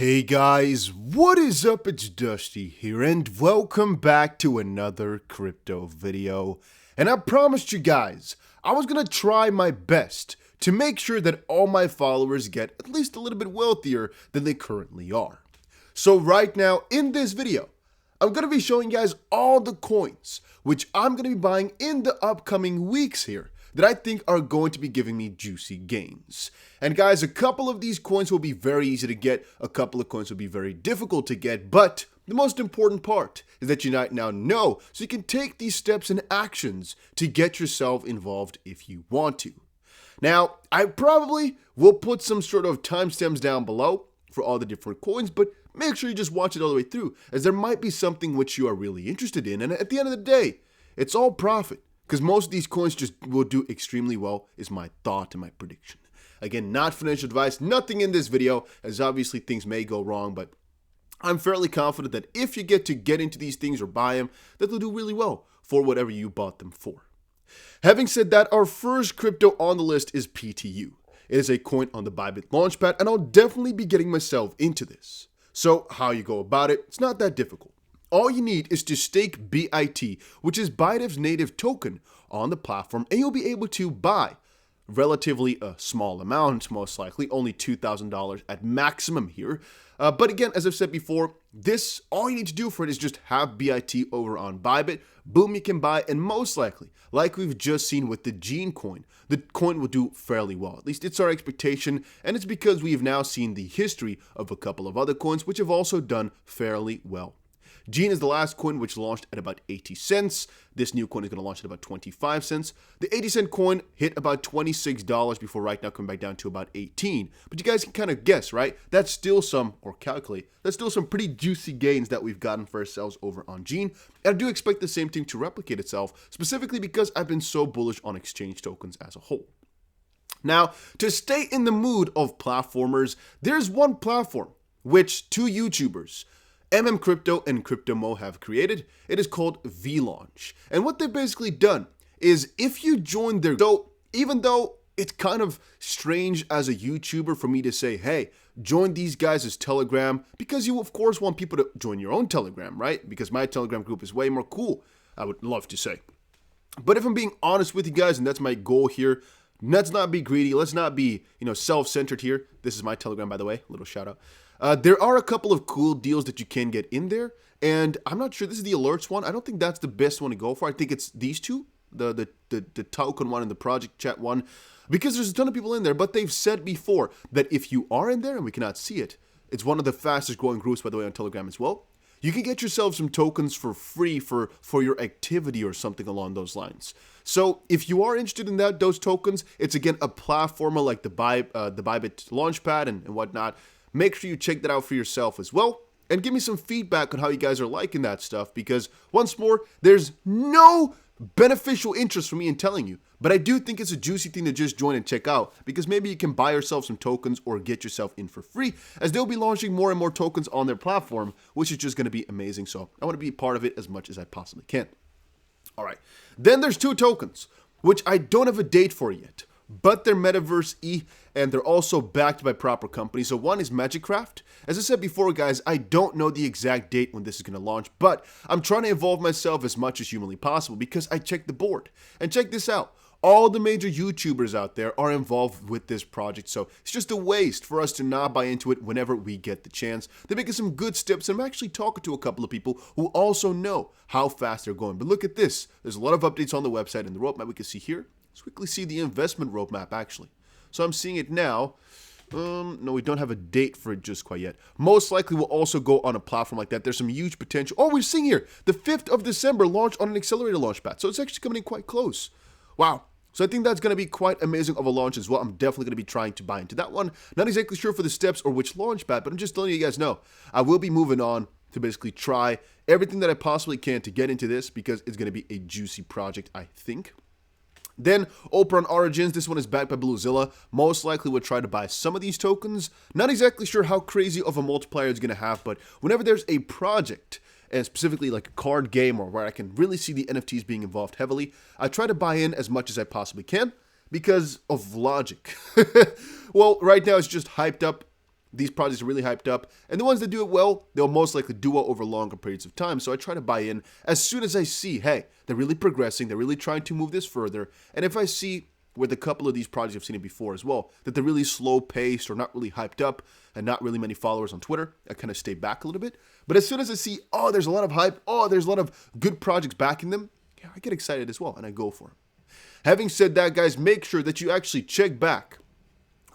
Hey guys, what is up? It's Dusty here and welcome back to another crypto video. And I promised you guys, I was gonna try my best to make sure that all my followers get at least a little bit wealthier than they currently are. So right now in this video, I'm gonna be showing you guys all the coins which I'm gonna be buying in the upcoming weeks here that I think are going to be giving me juicy gains. And guys, a couple of these coins will be very easy to get, a couple of coins will be very difficult to get, but the most important part is that you now know so you can take these steps and actions to get yourself involved if you want to. Now, I probably will put some sort of timestamps down below for all the different coins, but make sure you just watch it all the way through, as there might be something which you are really interested in, and at the end of the day, it's all profit. Because most of these coins just will do extremely well is my thought and my prediction. Again, not financial advice, nothing in this video, as obviously things may go wrong, but I'm fairly confident that if you get into these things or buy them, that they'll do really well for whatever you bought them for. Having said that, our first crypto on the list is PTU. It is a coin on the Bybit Launchpad, and I'll definitely be getting myself into this. So how you go about it, it's not that difficult. All you need is to stake BIT, which is Baitiv's native token, on the platform, and you'll be able to buy relatively a small amount, most likely, only $2,000 at maximum here. But again, as I've said before, all you need to do for it is just have BIT over on Bybit. Boom, you can buy, and most likely, like we've just seen with the Gene coin, the coin will do fairly well. At least it's our expectation, and it's because we've now seen the history of a couple of other coins which have also done fairly well. Gene is the last coin which launched at about 80 cents. This new coin is going to launch at about 25 cents. The 80-cent coin hit about $26 before right now coming back down to about 18. But you guys can kind of guess, right? That's still some pretty juicy gains that we've gotten for ourselves over on Gene. And I do expect the same thing to replicate itself, specifically because I've been so bullish on exchange tokens as a whole. Now, to stay in the mood of platformers, there's one platform which two YouTubers, Crypto and CryptoMo, have created. It is called VLaunch. And what they've basically done is if you join their... So even though it's kind of strange as a YouTuber for me to say, hey, join these guys' Telegram, because you of course want people to join your own Telegram, right? Because my Telegram group is way more cool, I would love to say. But if I'm being honest with you guys, and that's my goal here, let's not be greedy, let's not be, self-centered here. This is my Telegram, by the way, little shout out. There are a couple of cool deals that you can get in there, and I'm not sure, this is the alerts one. I don't think that's the best one to go for. I think it's these two, the token one and the project chat one, because there's a ton of people in there, but they've said before that if you are in there and we cannot see it, it's one of the fastest growing groups, by the way, on Telegram as well. You can get yourself some tokens for free for your activity or something along those lines. So if you are interested in those tokens, it's again a platformer like the Bybit Launchpad and whatnot. Make sure you check that out for yourself as well, and give me some feedback on how you guys are liking that stuff, because once more, there's no beneficial interest for me in telling you, but I do think it's a juicy thing to just join and check out, because maybe you can buy yourself some tokens or get yourself in for free, as they'll be launching more and more tokens on their platform, which is just going to be amazing. So I want to be a part of it as much as I possibly can. All right, then there's two tokens, which I don't have a date for yet, but they're Metaverse E, and they're also backed by proper companies. So one is Magicraft. As I said before, guys, I don't know the exact date when this is going to launch, but I'm trying to involve myself as much as humanly possible because I checked the board. And check this out. All the major YouTubers out there are involved with this project, so it's just a waste for us to not buy into it whenever we get the chance. They're making some good steps, and I'm actually talking to a couple of people who also know how fast they're going. But look at this. There's a lot of updates on the website, and the roadmap we can see here. Let's quickly see the investment roadmap, actually. So I'm seeing it now. No, we don't have a date for it just quite yet. Most likely we'll also go on a platform like that. There's some huge potential. Oh, we're seeing here, the 5th of December launch on an accelerator launchpad. So it's actually coming in quite close. Wow. So I think that's going to be quite amazing of a launch as well. I'm definitely going to be trying to buy into that one. Not exactly sure for the steps or which launchpad, but I'm just telling you guys know. I will be moving on to basically try everything that I possibly can to get into this, because it's going to be a juicy project, I think. Then Operon Origins, this one is backed by BlueZilla. Most likely we'll try to buy some of these tokens. Not exactly sure how crazy of a multiplier it's going to have, but whenever there's a project, and specifically like a card game or where I can really see the NFTs being involved heavily, I try to buy in as much as I possibly can because of logic. Well, right now it's just hyped up these projects are really hyped up, and the ones that do it well, they'll most likely do well over longer periods of time. So I try to buy in as soon as I see, hey, they're really progressing, they're really trying to move this further, and if I see with a couple of these projects, I've seen it before as well, that they're really slow paced or not really hyped up and not really many followers on Twitter, I kind of stay back a little bit. But as soon as I see, oh, there's a lot of hype, oh, there's a lot of good projects backing them, yeah, I get excited as well and I go for them. Having said that, guys, make sure that you actually check back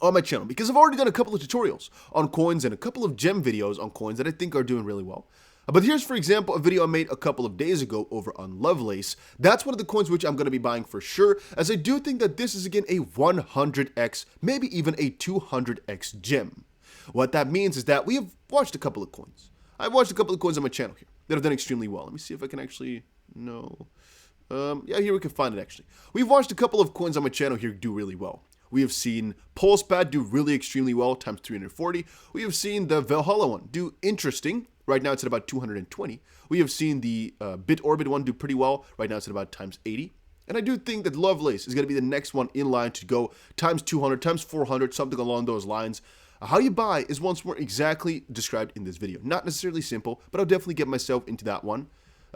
on my channel because I've already done a couple of tutorials on coins and a couple of gem videos on coins that I think are doing really well. But here's, for example, a video I made a couple of days ago over on Lovelace. That's one of the coins which I'm going to be buying for sure, as I do think that this is, again, a 100x, maybe even a 200x gem. What that means is that we have watched a couple of coins. I've watched a couple of coins on my channel here that have done extremely well. Let me see if I can actually, yeah, here we can find it actually. We've watched a couple of coins on my channel here do really well. We have seen PulsePad do really extremely well, times 340. We have seen the Valhalla one do interesting. Right now it's at about 220. We have seen the BitOrbit one do pretty well. Right now it's at about times 80. And I do think that Lovelace is going to be the next one in line to go times 200, times 400, something along those lines. How you buy is once more exactly described in this video. Not necessarily simple, but I'll definitely get myself into that one.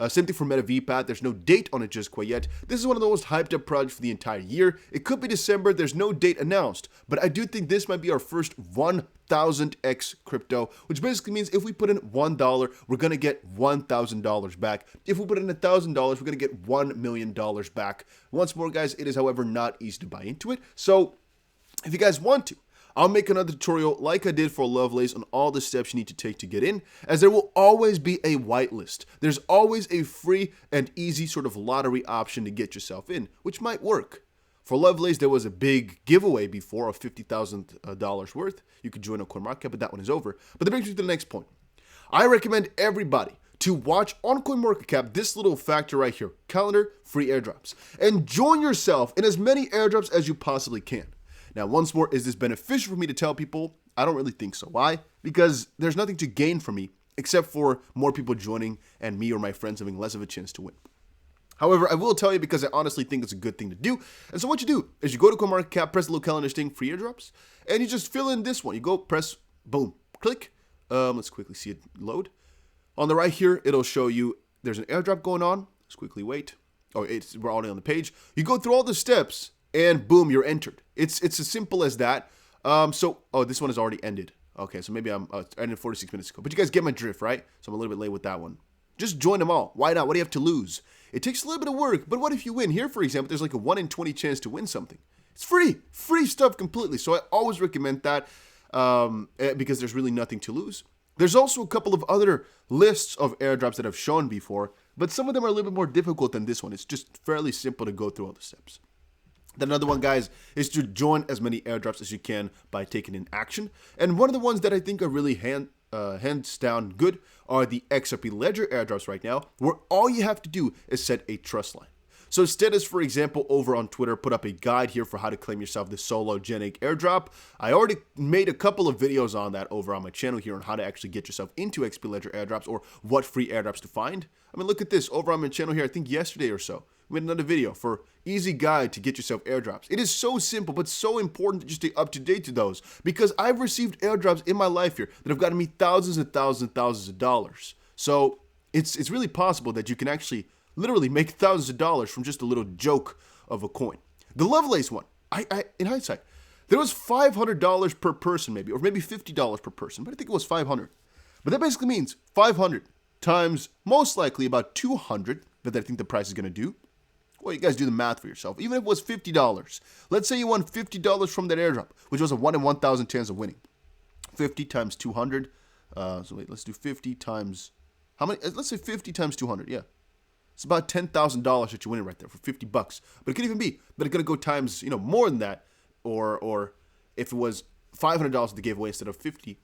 Same thing for MetaVPAT. There's no date on it just quite yet. This is one of the most hyped up projects for the entire year. It could be December. There's no date announced. But I do think this might be our first 1000x crypto, which basically means if we put in $1, we're going to get $1,000 back. If we put in $1,000, we're going to get $1 million back. Once more, guys, it is, however, not easy to buy into it. So if you guys want to, I'll make another tutorial like I did for Lovelace on all the steps you need to take to get in, as there will always be a whitelist. There's always a free and easy sort of lottery option to get yourself in, which might work. For Lovelace, there was a big giveaway before of $50,000 worth. You could join a CoinMarketCap, but that one is over. But that brings me to the next point. I recommend everybody to watch on CoinMarketCap this little factor right here, calendar free airdrops, and join yourself in as many airdrops as you possibly can. Now, once more, is this beneficial for me to tell people? I don't really think so. Why? Because there's nothing to gain for me except for more people joining and me or my friends having less of a chance to win. However, I will tell you because I honestly think it's a good thing to do. And so what you do is you go to CoinMarketCap, press the little calendar thing, free airdrops, and you just fill in this one. You go, press, boom, click. Let's quickly see it load. On the right here, it'll show you there's an airdrop going on. Let's quickly wait. Oh, we're already on the page. You go through all the steps, and boom, you're entered. It's as simple as that. Oh, this one has already ended. Okay, so maybe I'm ended 46 minutes ago. But you guys get my drift, right? So I'm a little bit late with that one. Just join them all. Why not? What do you have to lose? It takes a little bit of work, but what if you win? Here, for example, there's like a 1 in 20 chance to win something. It's free. Free stuff completely. So I always recommend that because there's really nothing to lose. There's also a couple of other lists of airdrops that I've shown before, but some of them are a little bit more difficult than this one. It's just fairly simple to go through all the steps. Then another one, guys, is to join as many airdrops as you can by taking an action. And one of the ones that I think are really hands down good are the XRP Ledger airdrops right now, where all you have to do is set a trust line. So Status, for example, over on Twitter, put up a guide here for how to claim yourself the Sologenic airdrop. I already made a couple of videos on that over on my channel here on how to actually get yourself into XP Ledger airdrops or what free airdrops to find. I mean, look at this over on my channel here, I think yesterday or so. We made another video for easy guide to get yourself airdrops. It is so simple, but so important to just stay up to date to those because I've received airdrops in my life here that have gotten me thousands and thousands and thousands of dollars. So it's really possible that you can actually literally make thousands of dollars from just a little joke of a coin. The Lovelace one, in hindsight, there was $500 per person maybe, or maybe $50 per person, but I think it was 500. But that basically means 500 times most likely about 200 that I think the price is going to do. Well, you guys do the math for yourself. Even if it was $50, let's say you won $50 from that airdrop, which was a 1 in 1,000 chance of winning. 50 times 200. So wait, let's do 50 times, how many? Let's say 50 times 200, yeah. It's about $10,000 that you're winning right there for 50 bucks. But it could even be that it's going to go times, more than that. Or if it was $500 that they gave away instead of 50.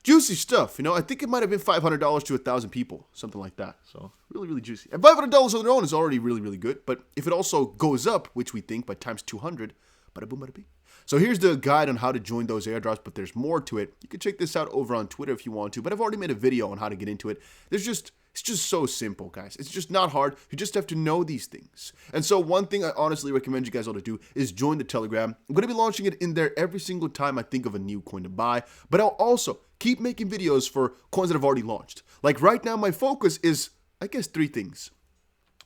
Juicy stuff, I think it might have been $500 to 1,000 people, something like that. So really, really juicy. And $500 on their own is already really, really good. But if it also goes up, which we think by times 200, bada boom, bada bing. So here's the guide on how to join those airdrops, but there's more to it. You can check this out over on Twitter if you want to, but I've already made a video on how to get into it. There's just It's just so simple, guys. It's just not hard. You just have to know these things. And so one thing I honestly recommend you guys all to do is join the Telegram. I'm going to be launching it in there every single time I think of a new coin to buy. But I'll also keep making videos for coins that have already launched. Like right now, my focus is, I guess, 3 things.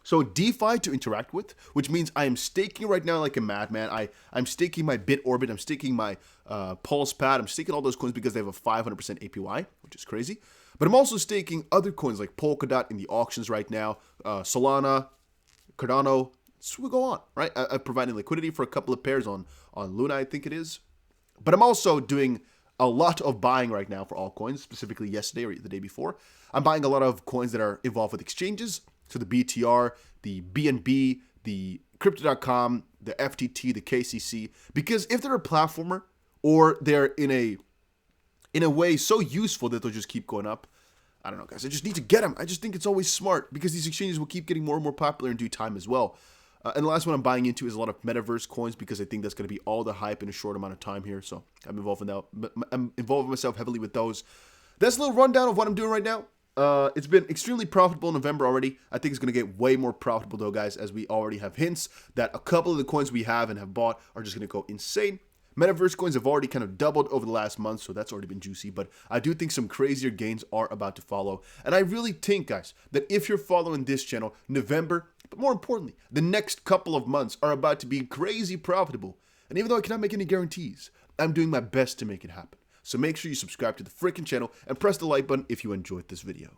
So DeFi to interact with, which means I am staking right now like a madman. I'm staking my BitOrbit, I'm staking my PulsePad, I'm staking all those coins because they have a 500% APY, which is crazy. But I'm also staking other coins like Polkadot in the auctions right now, Solana, Cardano. So we go on, right? I'm providing liquidity for a couple of pairs on Luna, I think it is. But I'm also doing a lot of buying right now for altcoins, specifically yesterday or the day before. I'm buying a lot of coins that are involved with exchanges. So the BTR, the BNB, the Crypto.com, the FTT, the KCC. Because if they're a platformer or they're in a way so useful that they'll just keep going up, I don't know, guys. I just need to get them. I just think it's always smart because these exchanges will keep getting more and more popular in due time as well. And the last one I'm buying into is a lot of metaverse coins because I think that's going to be all the hype in a short amount of time here. So I'm involving myself heavily with those. That's a little rundown of what I'm doing right now. It's been extremely profitable in November already. I think it's going to get way more profitable though, guys, as we already have hints that a couple of the coins we have and have bought are just going to go insane. Metaverse coins have already kind of doubled over the last month, so that's already been juicy. But I do think some crazier gains are about to follow. And I really think, guys, that if you're following this channel, November, but more importantly, the next couple of months are about to be crazy profitable. And even though I cannot make any guarantees, I'm doing my best to make it happen. So make sure you subscribe to the freaking channel and press the like button if you enjoyed this video.